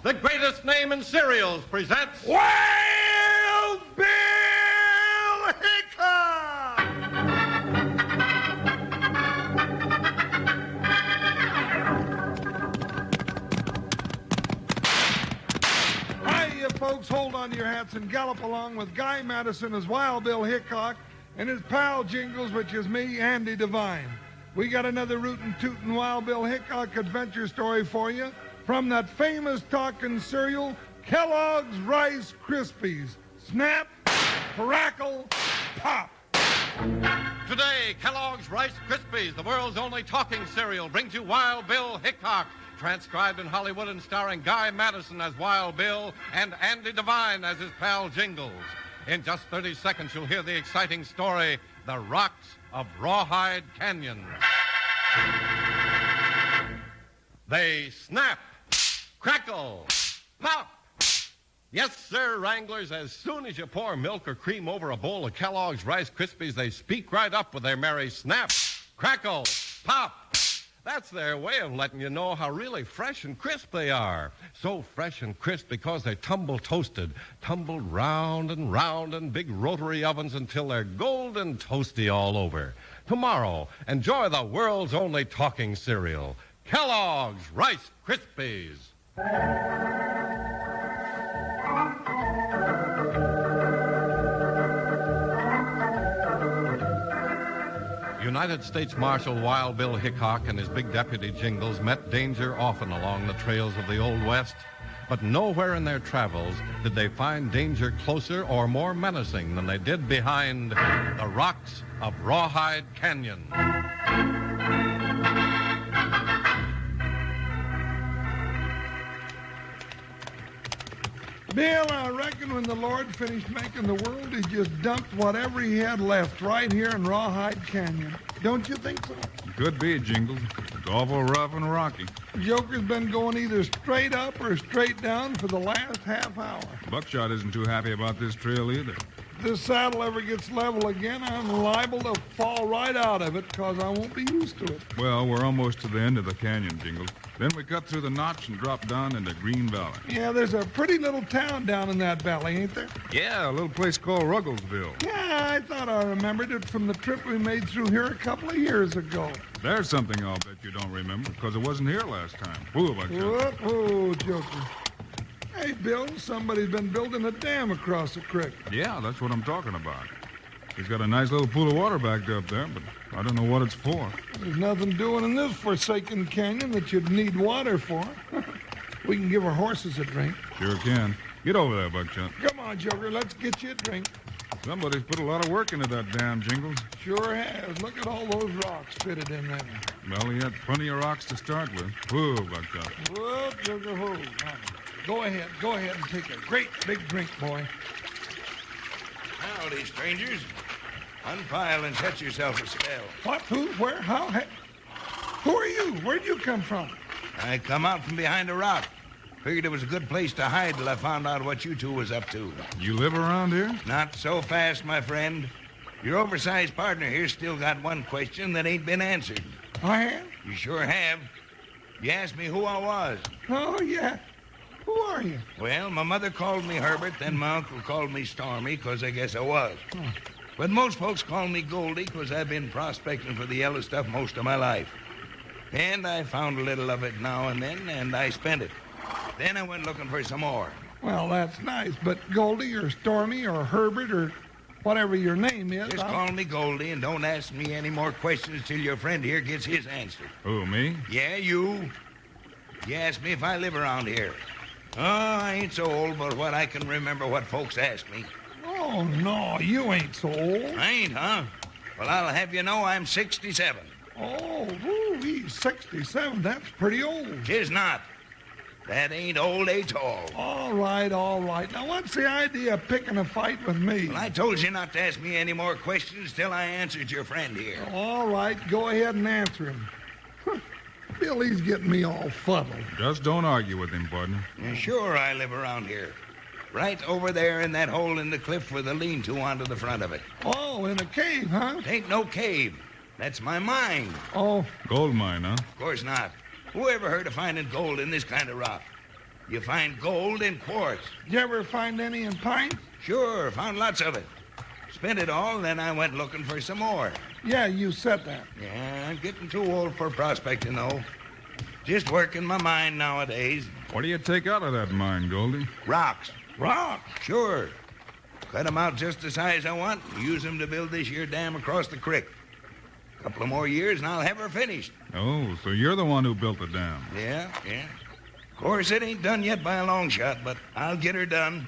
the greatest name in cereals, presents Wild Bill Hickok! Hiya, folks. Hold on to your hats and gallop along with Guy Madison as Wild Bill Hickok and his pal Jingles, which is me, Andy Devine. We got another rootin' tootin' Wild Bill Hickok adventure story for you from that famous talking cereal, Kellogg's Rice Krispies. Snap, crackle, pop. Today, Kellogg's Rice Krispies, the world's only talking cereal, brings you Wild Bill Hickok, transcribed in Hollywood and starring Guy Madison as Wild Bill and Andy Devine as his pal Jingles. In just 30 seconds, you'll hear the exciting story, The Rocks of Rawhide Canyon. They snap, crackle, pop. Yes, sir, Wranglers, as soon as you pour milk or cream over a bowl of Kellogg's Rice Krispies, they speak right up with their merry snap, crackle, pop. That's their way of letting you know how really fresh and crisp they are. So fresh and crisp because they're tumble-toasted, tumbled round and round in big rotary ovens until they're golden toasty all over. Tomorrow, enjoy the world's only talking cereal, Kellogg's Rice Krispies. United States Marshal Wild Bill Hickok and his big deputy Jingles met danger often along the trails of the Old West, but nowhere in their travels did they find danger closer or more menacing than they did behind the Rocks of Rawhide Canyon. Bill, I reckon when the Lord finished making the world, he just dumped whatever he had left right here in Rawhide Canyon. Don't you think so? Could be, Jingles. It's awful rough and rocky. Joker's been going either straight up or straight down for the last half hour. Buckshot isn't too happy about this trail either. If this saddle ever gets level again, I'm liable to fall right out of it because I won't be used to it. Well, we're almost to the end of the canyon, Jingles. Then we cut through the notch and drop down into Green Valley. Yeah, there's a pretty little town down in that valley, ain't there? Yeah, a little place called Rugglesville. Yeah, I thought I remembered it from the trip we made through here a couple of years ago. There's something I'll bet you don't remember, because it wasn't here last time. Whoa, Buckshot. Whoa, Joker. Hey, Bill, somebody's been building a dam across the creek. Yeah, that's what I'm talking about. He's got a nice little pool of water backed up there, but I don't know what it's for. There's nothing doing in this forsaken canyon that you'd need water for. We can give our horses a drink. Sure can. Get over there, Buckshot. Come on, Joker, let's get you a drink. Somebody's put a lot of work into that dam, Jingles. Sure has. Look at all those rocks fitted in there. Well, he had plenty of rocks to start with. Whoa, Buckshot. Whoop, Joker, whoa. Go ahead and take a great big drink, boy. Howdy, strangers. Unpile and set yourself a spell. What? Who? Where? How? Who are you? Where'd you come from? I come out from behind a rock. Figured it was a good place to hide till I found out what you two was up to. You live around here? Not so fast, my friend. Your oversized partner here still got one question that ain't been answered. I have? You sure have. You asked me who I was. Oh, yeah. Who are you? Well, my mother called me Herbert, then my uncle called me Stormy, 'cause I guess I was. But most folks call me Goldie, 'cause I've been prospecting for the yellow stuff most of my life. And I found a little of it now and then, and I spent it. Then I went looking for some more. Well, that's nice, but Goldie or Stormy or Herbert or whatever your name is... Just call me Goldie and don't ask me any more questions till your friend here gets his answer. Who, me? Yeah, you. You asked me if I live around here. Oh, I ain't so old, but what I can remember what folks ask me. Oh, no, you ain't so old. I ain't, huh? Well, I'll have you know I'm 67. Oh, woo, he's 67. That's pretty old. 'Tis not. That ain't old at all. All right. Now, what's the idea of picking a fight with me? Well, I told you not to ask me any more questions till I answered your friend here. All right, go ahead and answer him. Billy's getting me all fuddled. Just don't argue with him, partner. Yeah, sure, I live around here. Right over there in that hole in the cliff with a lean-to onto the front of it. Oh, in a cave, huh? It ain't no cave. That's my mine. Oh. Gold mine, huh? Of course not. Who ever heard of finding gold in this kind of rock? You find gold in quartz. You ever find any in pine? Sure, found lots of it. Spent it all, then I went looking for some more. Yeah, you said that. Yeah, I'm getting too old for prospecting, though. Just working my mind nowadays. What do you take out of that mine, Goldie? Rocks. Rock. Sure. Cut 'em out just the size I want. Use 'em to build this here dam across the creek. Couple of more years and I'll have her finished. Oh, so you're the one who built the dam. Yeah. Of course, it ain't done yet by a long shot, but I'll get her done.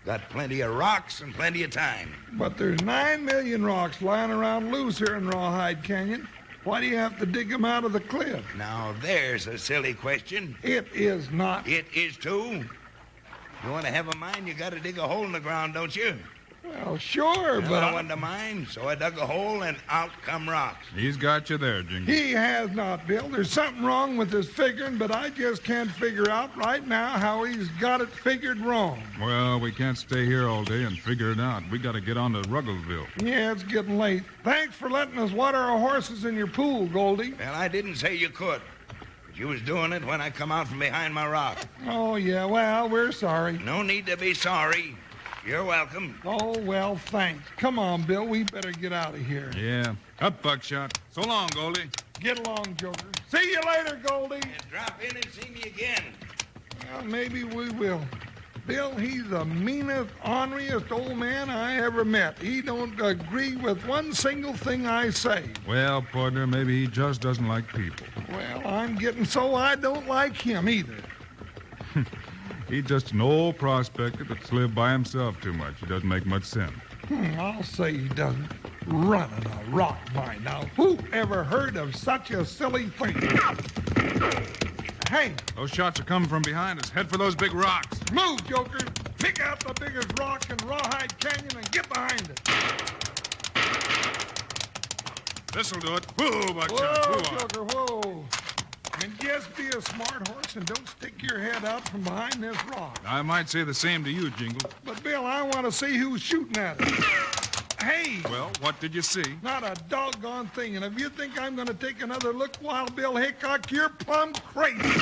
Got plenty of rocks and plenty of time. But there's 9 million rocks lying around loose here in Rawhide Canyon. Why do you have to dig them out of the cliff? Now, there's a silly question. It is not. It is too. You want to have a mine, you got to dig a hole in the ground, don't you? Well, sure, Well, but I wanted a mine, so I dug a hole and out come rocks. He's got you there, Jingles. he has not, Bill. There's something wrong with his figuring, but I just can't figure out right now how he's got it figured wrong. Well, we can't stay here all day and figure it out. We got to get on to Rugglesville. Yeah, it's getting late. Thanks for letting us water our horses in your pool, Goldie. Well, I didn't say you could. But you was doing it when I come out from behind my rock. Oh, yeah, well, we're sorry. No need to be sorry. You're welcome. Oh, well, thanks. Come on, Bill, we better get out of here. Yeah. Up, Buckshot. So long, Goldie. Get along, Joker. See you later, Goldie. And drop in and see me again. Well, maybe we will. Bill, he's the meanest, orneriest old man I ever met. He don't agree with one single thing I say. Well, partner, maybe he just doesn't like people. Well, I'm getting so I don't like him either. He's just an old prospector that's lived by himself too much. He doesn't make much sense. I'll say he doesn't. Running a rock mine. Now, who ever heard of such a silly thing? Hey, Those shots are coming from behind us. Head for those big rocks. move, Joker. Pick out the biggest rock in Rawhide Canyon and get behind it. This'll do it. Whoa, Buckshot. Whoa, Move on. Joker, whoa. And just be a smart horse and don't stick your head out from behind this rock. I might say the same to you, Jingles. But, Bill, I want to see who's shooting at us. Hey, Well, what did you see? not a doggone thing. And if you think I'm going to take another look, Wild Bill Hickok, you're plumb crazy.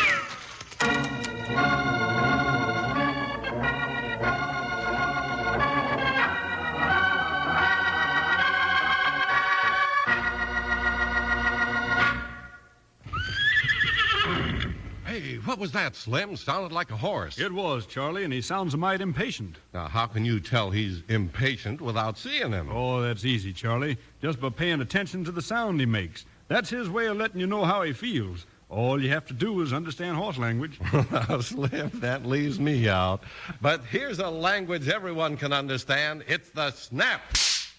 Hey, what was that, Slim? Sounded like a horse. It was, Charlie, and he sounds a mite impatient. Now, how can you tell he's impatient without seeing him? Oh, that's easy, Charlie. Just by paying attention to the sound he makes. That's his way of letting you know how he feels. All you have to do is understand horse language. Now, Slim, that leaves me out. But here's a language everyone can understand. It's the snap,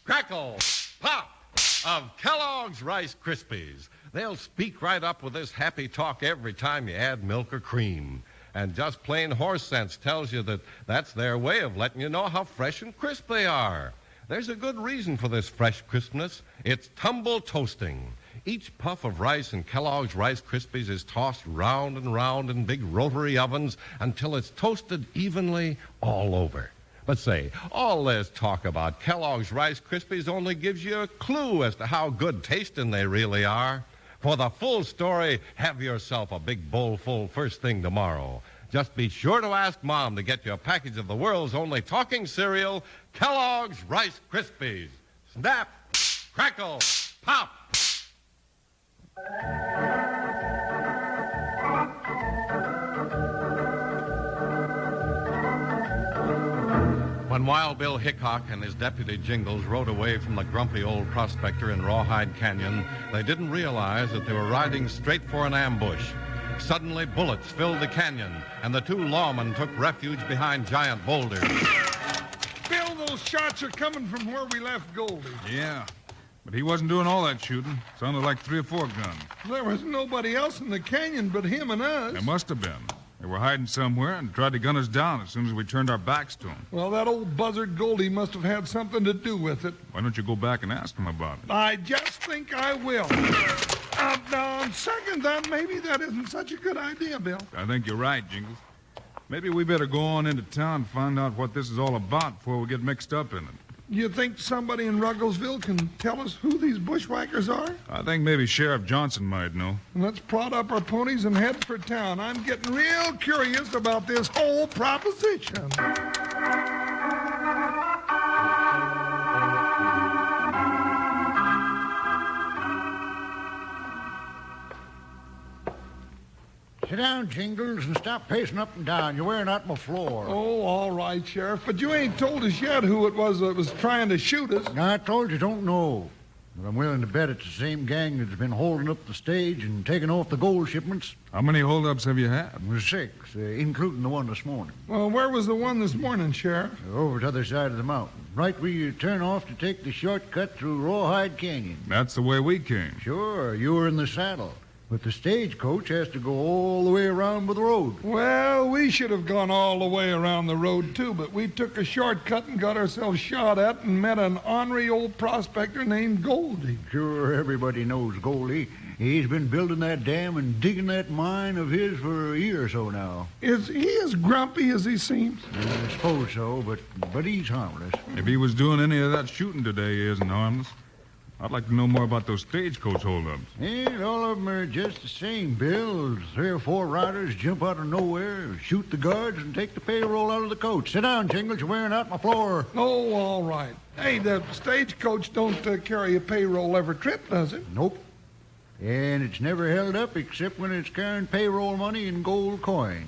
crackle, pop of Kellogg's Rice Krispies. They'll speak right up with this happy talk every time you add milk or cream. And just plain horse sense tells you that that's their way of letting you know how fresh and crisp they are. There's a good reason for this fresh crispness. It's tumble toasting. Each puff of rice in Kellogg's Rice Krispies is tossed round and round in big rotary ovens until it's toasted evenly all over. But say, all this talk about Kellogg's Rice Krispies only gives you a clue as to how good tasting they really are. For the full story, have yourself a big bowl full first thing tomorrow. Just be sure to ask Mom to get you a package of the world's only talking cereal, Kellogg's Rice Krispies. Snap, crackle, pop. When Wild Bill Hickok and his deputy Jingles rode away from the grumpy old prospector in Rawhide Canyon, they didn't realize that they were riding straight for an ambush. Suddenly, bullets filled the canyon, and the two lawmen took refuge behind giant boulders. Bill, those shots are coming from where we left Goldie. Yeah. But he wasn't doing all that shooting. Sounded like 3 or 4 guns. There was nobody else in the canyon but him and us. There must have been. They were hiding somewhere and tried to gun us down as soon as we turned our backs to them. Well, that old buzzard Goldie must have had something to do with it. Why don't you go back and ask him about it? I just think I will. Now, on second thought, maybe that isn't such a good idea, Bill. I think you're right, Jingles. Maybe we better go on into town and find out what this is all about before we get mixed up in it. You think somebody in Rugglesville can tell us who these bushwhackers are? I think maybe Sheriff Johnson might know. Let's prod up our ponies and head for town. I'm getting real curious about this whole proposition. Sit down, Jingles, and stop pacing up and down. You're wearing out my floor. Oh, all right, Sheriff. But you ain't told us yet who it was that was trying to shoot us. Now, I told you don't know. But I'm willing to bet it's the same gang that's been holding up the stage and taking off the gold shipments. How many holdups have you had? There's 6, including the one this morning. Well, where was the one this morning, Sheriff? Over to the other side of the mountain. Right where you turn off to take the shortcut through Rawhide Canyon. That's the way we came. Sure, you were in the saddle. But the stagecoach has to go all the way around with the road. Well, we should have gone all the way around the road, too, but we took a shortcut and got ourselves shot at and met an ornery old prospector named Goldie. Sure, everybody knows Goldie. He's been building that dam and digging that mine of his for a year or so now. Is he as grumpy as he seems? I suppose so, but he's harmless. If he was doing any of that shooting today, he isn't harmless. I'd like to know more about those stagecoach holdups. And all of them are just the same, Bill. 3 or 4 riders jump out of nowhere, shoot the guards, and take the payroll out of the coach. Sit down, Jingles. You're wearing out my floor. Oh, all right. Hey, the stagecoach don't carry a payroll every trip, does it? Nope. And it's never held up except when it's carrying payroll money in gold coin.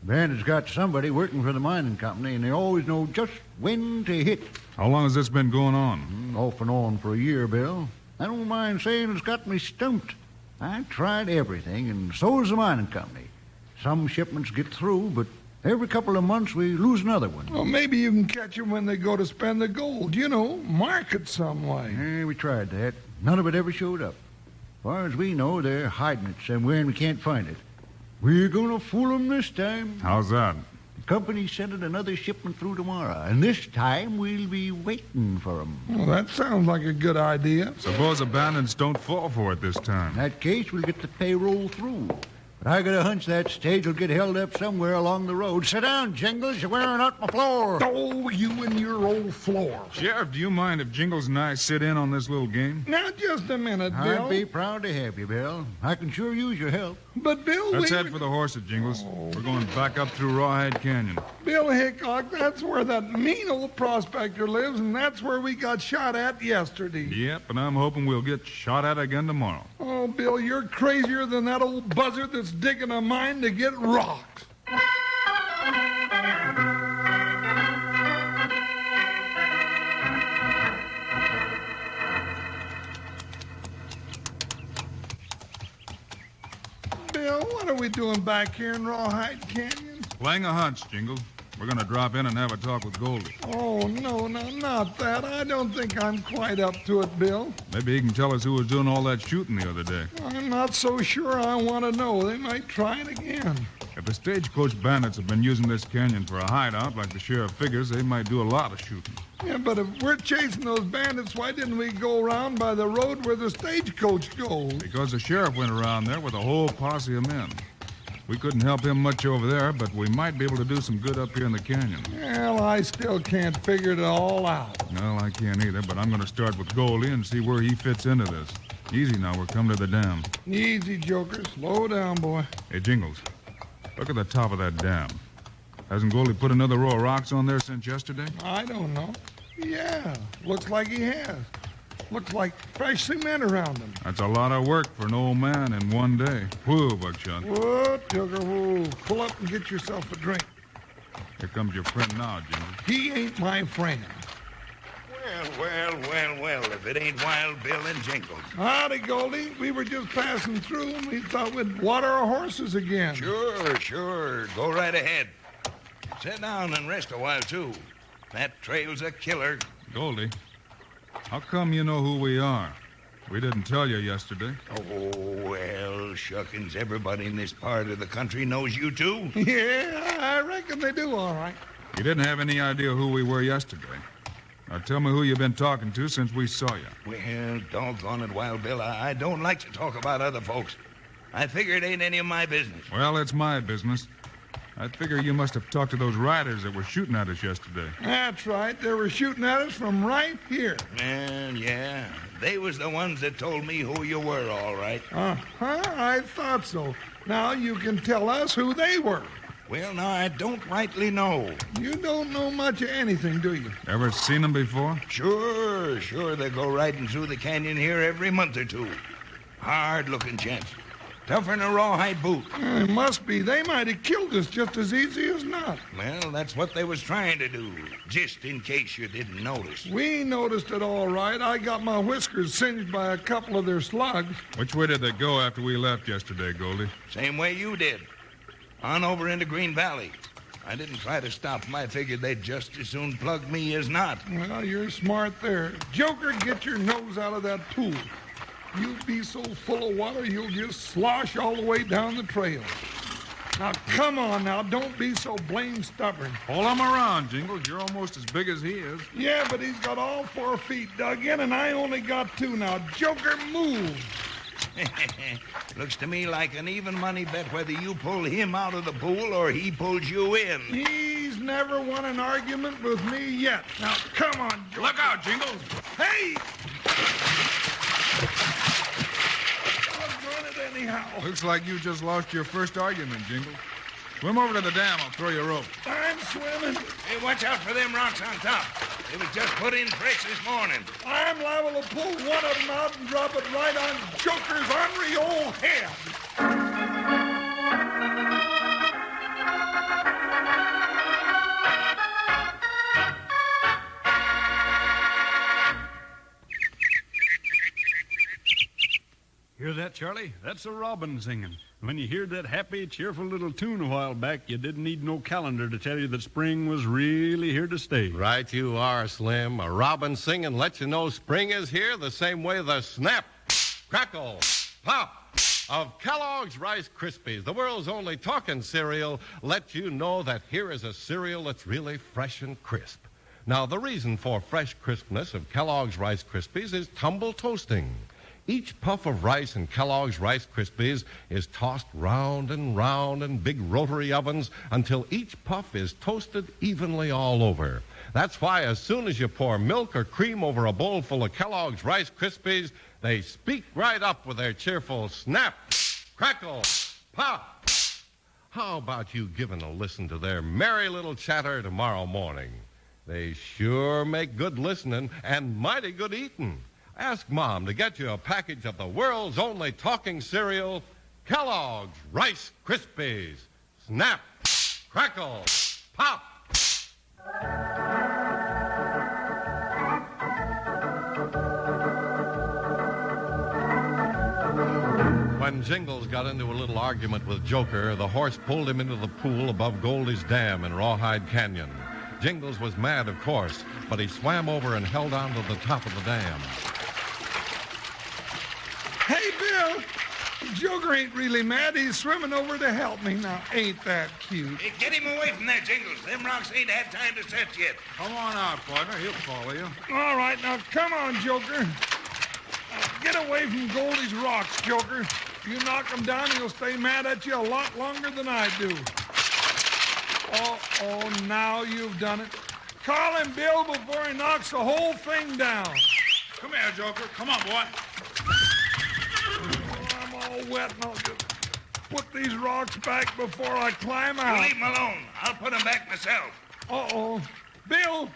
Bandit's got somebody working for the mining company, and they always know just when to hit. How long has this been going on? Off and on for a year, Bill. I don't mind saying it's got me stumped. I tried everything, and so does the mining company. Some shipments get through, but every couple of months we lose another one. Well, maybe you can catch them when they go to spend the gold. You know, mark it some way. We tried that. None of it ever showed up. As far as we know, they're hiding it somewhere and we can't find it. We're gonna fool them this time. How's that? The company's sending another shipment through tomorrow, and this time we'll be waiting for them. Well, that sounds like a good idea. Suppose the bandits don't fall for it this time. In that case, we'll get the payroll through. But I got a hunch that stage will get held up somewhere along the road. Sit down, Jingles. You're wearing out my floor. Oh, you and your old floor. Sheriff, do you mind if Jingles and I sit in on this little game? Now, just a minute, Bill. I'd be proud to have you, Bill. I can sure use your help. But, Bill, Let's head for the horses, Jingles. We're going back up through Rawhide Canyon. Bill Hickok, that's where that mean old prospector lives, and that's where we got shot at yesterday. Yep, and I'm hoping we'll get shot at again tomorrow. Oh, Bill, you're crazier than that old buzzard that's digging a mine to get rocks. Bill, what are we doing back here in Rawhide Canyon? Playing a hunch, Jingles. We're going to drop in and have a talk with Goldie. Oh, no, not that. I don't think I'm quite up to it, Bill. Maybe he can tell us who was doing all that shooting the other day. I'm not so sure I want to know. They might try it again. If the stagecoach bandits have been using this canyon for a hideout, like the sheriff figures, they might do a lot of shooting. Yeah, but if we're chasing those bandits, why didn't we go around by the road where the stagecoach goes? Because the sheriff went around there with a whole posse of men. We couldn't help him much over there, but we might be able to do some good up here in the canyon. Well, I still can't figure it all out. Well, I can't either, but I'm going to start with Goldie and see where he fits into this. Easy now, we're coming to the dam. Easy, Joker. Slow down, boy. Hey, Jingles, look at the top of that dam. Hasn't Goldie put another row of rocks on there since yesterday? I don't know. Yeah, looks like he has. Looks like fresh cement around him. That's a lot of work for an old man in one day. Whoa, Buckshot. Whoa, Joker, whoa. Pull up and get yourself a drink. Here comes your friend now, Jingles. He ain't my friend. Well, if it ain't Wild Bill and Jingles. Howdy, Goldie. We were just passing through and we thought we'd water our horses again. Sure. Go right ahead. Sit down and rest a while, too. That trail's a killer. Goldie, how come you know who we are? We didn't tell you yesterday. Oh, well, shuckins, everybody in this part of the country knows you, too. Yeah, I reckon they do, all right. You didn't have any idea who we were yesterday. Now tell me who you've been talking to since we saw you. Well, doggone it, Wild Bill, I don't like to talk about other folks. I figure it ain't any of my business. Well, it's my business. I figure you must have talked to those riders that were shooting at us yesterday. That's right. They were shooting at us from right here. And yeah, they was the ones that told me who you were, all right. Uh-huh. I thought so. Now you can tell us who they were. Well, now, I don't rightly know. You don't know much of anything, do you? Ever seen them before? Sure. They go riding through the canyon here every month or two. Hard-looking gents. Tougher than a rawhide boot. It must be. They might have killed us just as easy as not. Well, that's what they was trying to do, just in case you didn't notice. We noticed it all right. I got my whiskers singed by a couple of their slugs. Which way did they go after we left yesterday, Goldie? Same way you did. On over into Green Valley. I didn't try to stop them. I figured they'd just as soon plug me as not. Well, you're smart there. Joker, get your nose out of that pool. You'll be so full of water you'll just slosh all the way down the trail. Now, come on now. Don't be so blame stubborn. Pull him around, Jingles. You're almost as big as he is. Yeah, but he's got all 4 feet dug in, and I only got 2 now. Joker, move. Looks to me like an even money bet whether you pull him out of the pool or he pulls you in. He's never won an argument with me yet. Now, come on, Joker. Look out, Jingles! Hey! I'm doing it anyhow. Looks like you just lost your first argument, Jingles. Swim over to the dam. I'll throw you a rope. I'm swimming. Hey, watch out for them rocks on top. They was just put in fresh this morning. I'm liable to pull one of them out and drop it right on Joker's ornery old head. Hear that, Charlie? That's a robin singing. When you heard that happy, cheerful little tune a while back, you didn't need no calendar to tell you that spring was really here to stay. Right you are, Slim. A robin singing lets you know spring is here the same way the snap, crackle, pop of Kellogg's Rice Krispies, the world's only talking cereal, let you know that here is a cereal that's really fresh and crisp. Now, the reason for fresh crispness of Kellogg's Rice Krispies is tumble toasting. Each puff of rice in Kellogg's Rice Krispies is tossed round and round in big rotary ovens until each puff is toasted evenly all over. That's why as soon as you pour milk or cream over a bowl full of Kellogg's Rice Krispies, they speak right up with their cheerful snap, crackle, pop. How about you giving a listen to their merry little chatter tomorrow morning? They sure make good listening and mighty good eating. Ask Mom to get you a package of the world's only talking cereal, Kellogg's Rice Krispies. Snap, crackle, pop. When Jingles got into a little argument with Joker, the horse pulled him into the pool above Goldie's Dam in Rawhide Canyon. Jingles was mad, of course, but he swam over and held on to the top of the dam. Hey, Bill. Joker ain't really mad. He's swimming over to help me. Now, ain't that cute? Hey, get him away from there, Jingles. Them rocks ain't had time to set yet. Come on out, partner. He'll follow you. All right, now, come on, Joker. Now, get away from Goldie's rocks, Joker. If you knock him down, he'll stay mad at you a lot longer than I do. Oh, now you've done it. Call him, Bill, before he knocks the whole thing down. Come here, Joker. Come on, boy. I'm all wet, and I'll just put these rocks back before I climb out. Leave him alone. I'll put him back myself. Uh-oh. Bill,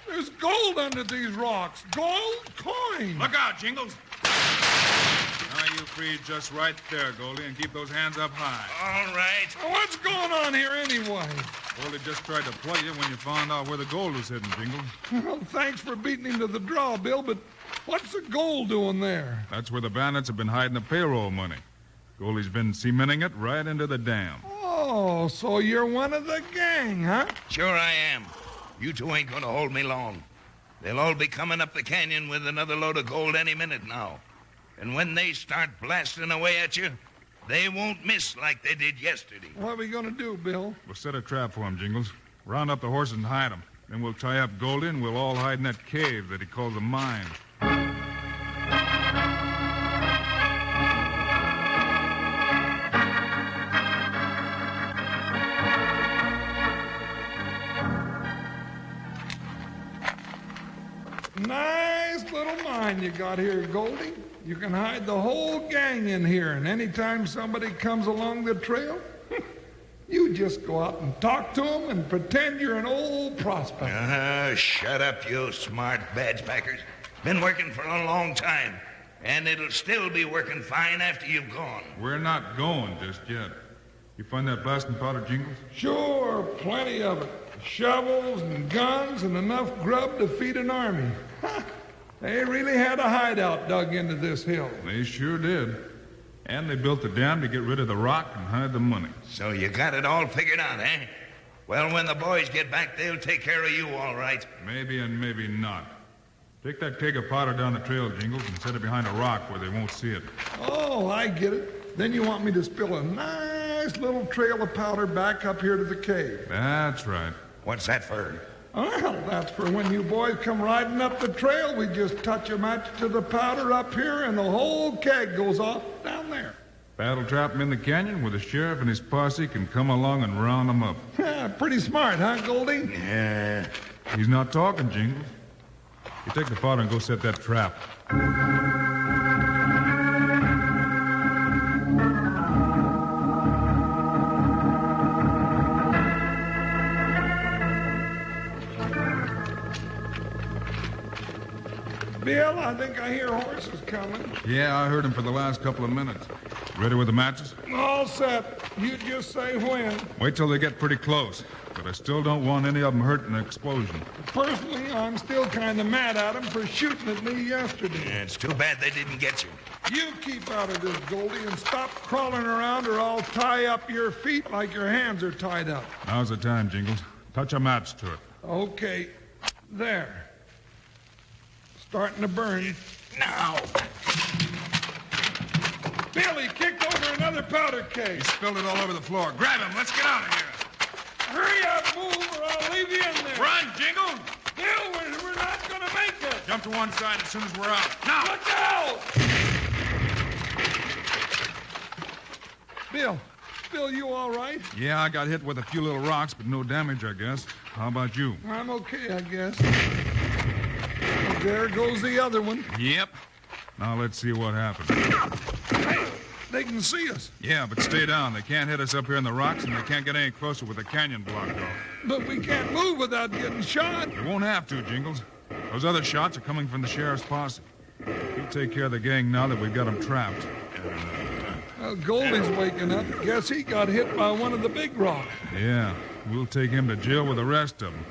there's gold under these rocks. Gold coin. Look out, Jingles. Now you freeze just right there, Goldie, and keep those hands up high. All right. Now, what's going on here anyway? Goldie just tried to plug you when you found out where the gold was hidden, Jingles. Well, thanks for beating him to the draw, Bill, but what's the gold doing there? That's where the bandits have been hiding the payroll money. Goldie's been cementing it right into the dam. Oh, so you're one of the gang, huh? Sure I am. You two ain't gonna hold me long. They'll all be coming up the canyon with another load of gold any minute now. And when they start blasting away at you, they won't miss like they did yesterday. What are we going to do, Bill? We'll set a trap for him, Jingles. Round up the horses and hide them. Then we'll tie up Goldie and we'll all hide in that cave that he calls a mine. Nice little mine you got here, Goldie. You can hide the whole gang in here, and anytime somebody comes along the trail, you just go out and talk to them and pretend you're an old prospector. Shut up, you smart badge packers. Been working for a long time, and it'll still be working fine after you've gone. We're not going just yet. You find that blasting powder, Jingles? Sure, plenty of it. Shovels and guns and enough grub to feed an army. They really had a hideout dug into this hill. They sure did. And they built the dam to get rid of the rock and hide the money. So you got it all figured out, eh? Well, when the boys get back, they'll take care of you all right. Maybe and maybe not. Take that keg of powder down the trail, Jingles, and set it behind a rock where they won't see it. Oh, I get it. Then you want me to spill a nice little trail of powder back up here to the cave. That's right. What's that for? Well, that's for when you boys come riding up the trail. We just touch a match to the powder up here, and the whole keg goes off down there. Battle trap him in the canyon where the sheriff and his posse can come along and round them up. Pretty smart, huh, Goldie? Yeah. He's not talking, Jingles. You take the powder and go set that trap. Bill, I think I hear horses coming. Yeah, I heard him for the last couple of minutes. Ready with the matches? All set. You just say when. Wait till they get pretty close. But I still don't want any of them hurt in an explosion. Personally, I'm still kind of mad at them for shooting at me yesterday. Yeah, it's too bad they didn't get you. You keep out of this, Goldie, and stop crawling around or I'll tie up your feet like your hands are tied up. Now's the time, Jingles. Touch a match to it. Okay. There. Starting to burn. Now. Billy kicked over another powder keg. He spilled it all over the floor. Grab him. Let's get out of here. Hurry up, move, or I'll leave you in there. Run, Jingles! Bill, we're not going to make it. Jump to one side as soon as we're out. Now! Look out! Bill, you all right? Yeah, I got hit with a few little rocks, but no damage, I guess. How about you? I'm okay, I guess. Well, there goes the other one. Yep. Now let's see what happens. Hey, they can see us. Yeah, but stay down. They can't hit us up here in the rocks, and they can't get any closer with the canyon blocked off. But we can't move without getting shot. They won't have to, Jingles. Those other shots are coming from the sheriff's posse. He'll take care of the gang now that we've got them trapped. Well, Goldie's waking up. Guess he got hit by one of the big rocks. Yeah, we'll take him to jail with the rest of them.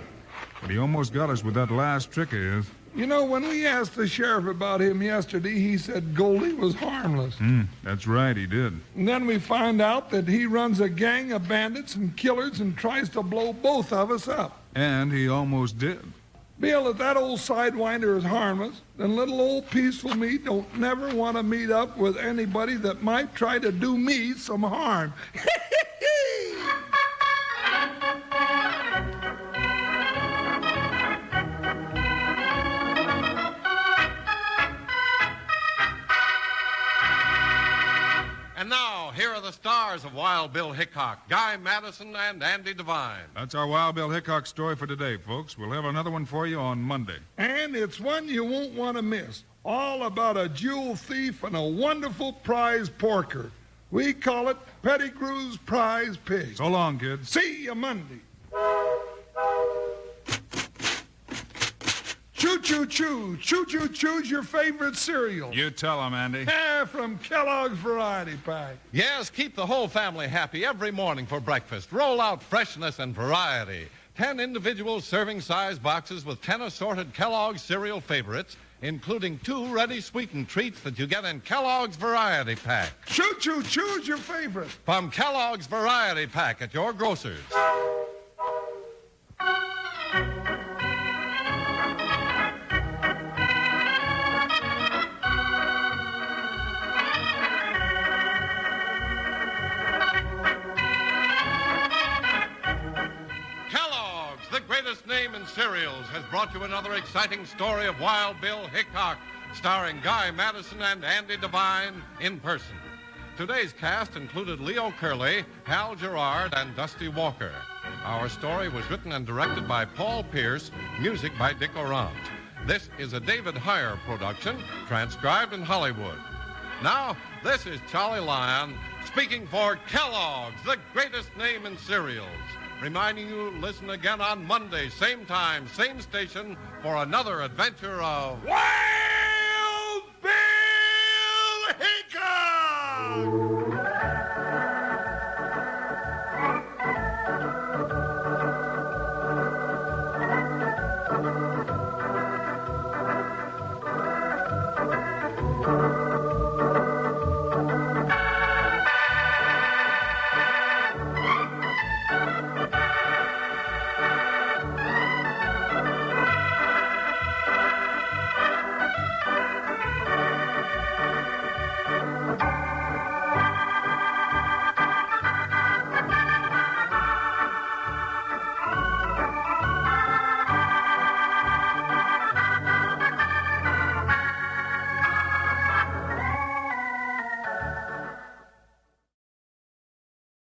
But he almost got us with that last trick of his. You know, when we asked the sheriff about him yesterday, he said Goldie was harmless. That's right, he did. And then we find out that he runs a gang of bandits and killers and tries to blow both of us up. And he almost did. Bill, if that old sidewinder is harmless, then little old peaceful me don't never want to meet up with anybody that might try to do me some harm. And now, here are the stars of Wild Bill Hickok, Guy Madison, and Andy Devine. That's our Wild Bill Hickok story for today, folks. We'll have another one for you on Monday. And it's one you won't want to miss. All about a jewel thief and a wonderful prize porker. We call it Pettigrew's Prize Pig. So long, kids. See you Monday. Choo-choo-choo. Choo-choo-choo's your favorite cereal. You tell him, Andy. From Kellogg's Variety Pack. Yes, keep the whole family happy every morning for breakfast. Roll out freshness and variety. 10 individual serving-size boxes with 10 assorted Kellogg's cereal favorites, including 2 ready sweetened treats that you get in Kellogg's Variety Pack. Choo-choo-choo's your favorite. From Kellogg's Variety Pack at your grocer's. Name in cereals has brought you another exciting story of Wild Bill Hickok, starring Guy Madison and Andy Devine in person. Today's cast included Leo Curley, Hal Gerard, and Dusty Walker. Our story was written and directed by Paul Pierce, music by Dick Orant. This is a David Heyer production, transcribed in Hollywood. Now, this is Charlie Lyon speaking for Kellogg's, the greatest name in cereals. Reminding you to listen again on Monday, same time, same station, for another adventure of Wild Bill Hickok!